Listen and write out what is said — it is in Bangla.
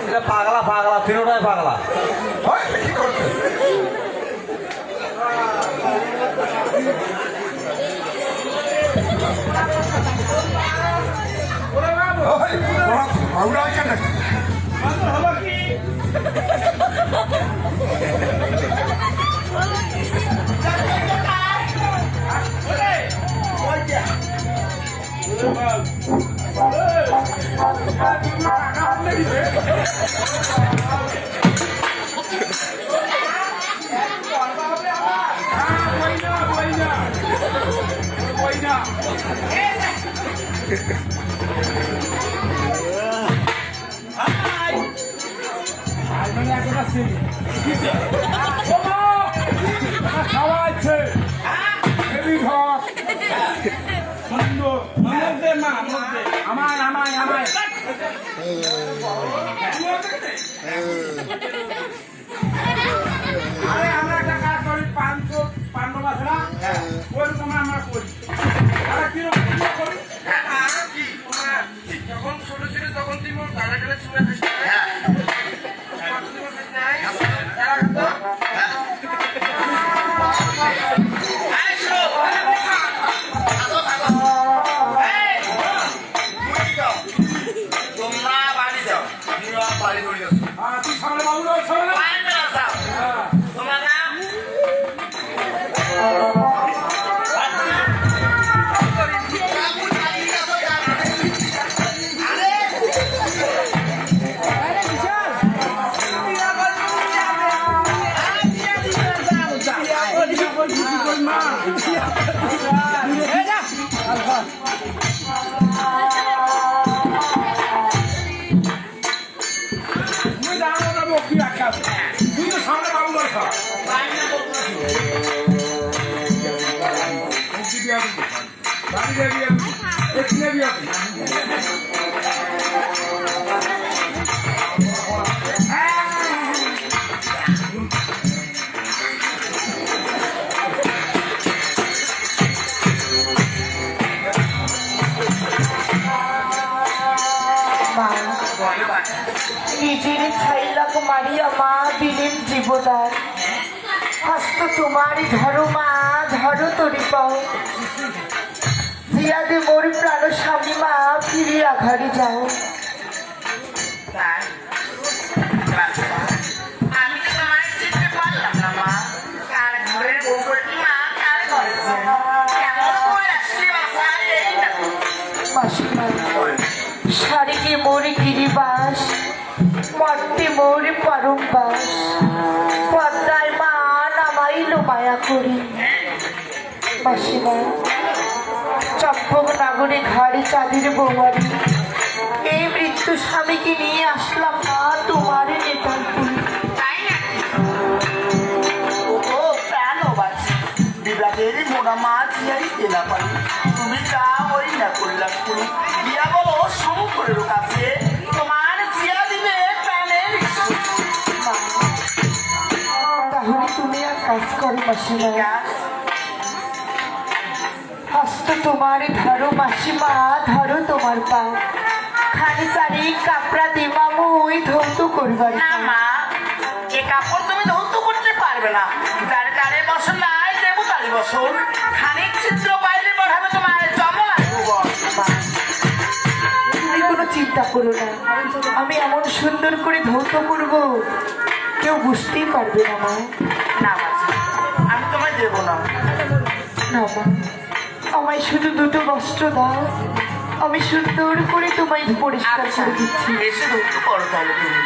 এটা পাগলা পাগলা তিনোটাই পাগলা কি করছে বাবুরা আছে নাকি খাওয়াচ্ছে আমায় আমায় আমায় আরে আমরা একটা কাজ করি 500 আছে না ওরকম আমরা করি আর কিরকম করি যখন ছোট ছিল তখন তুই মন তারা গেলে চুলে খাস তোমরা বাড়ি যাও বাড়ি করে যাও তুই সামনে বাবু সামনে তোমরা তুই তো সামনে বাবু নিজের ছাইলাক মারিয়া মা দিলেন জীবদার হস্ত তোমারই ধরো মা ধরো তরি পাও জিয়াদে মোর প্রাণ স্বামী মা ফিরিয়া ঘরে যাও আমি তো তোমার চিনতে পারলাম না মা কার ঘরের বউ বলছি মা কার ঘরে কেমন করে আসলে বাসায় এই না মাসিমা শাড়িকে মোর গিরিবাস মর্তে মোর পরমবাস পদ্মায় মা নামাইল মায়া করি মাসিমা চম্পক নাগরে ঘরে চাঁদের বৌমারি এই মৃত্যু স্বামীকে নিয়ে আসলাম মা তোমার নেতার ফুল তাই না ও প্রাণ বাঁচি বিরাটের মোড়া মাছ ইয়াই কেনা পারি তুমি যা ওই না করলাম করি দিয়া বলো শঙ্করের কাছে তোমার জিয়া দিবে প্রাণের তাহলে তুমি আর কাজ করো মাসিমা হস্ত তোমার ধরো মাসিমা ধরো তোমার পা খানি চারি কাপড়া দিমা মুই ধৌত করবার না মা এ কাপড় তুমি ধৌত করতে পারবে না যার কারে বসন নাই দেবো তারি বসন খানিক চিত্র পাইলে পড়াবে তোমার জমা তুমি কোনো চিন্তা করো না আমি এমন সুন্দর করে ধৌত করব কেউ বুঝতেই পারবে না মা না বাচ্চা আমি তোমায় দেবো না না মা আমায় শুধু দুটো বস্ত্র দাও আমি সুন্দর করে তোমায় পরিষ্কার করে দিচ্ছি এসে ধৌত করো তাহলে তুমি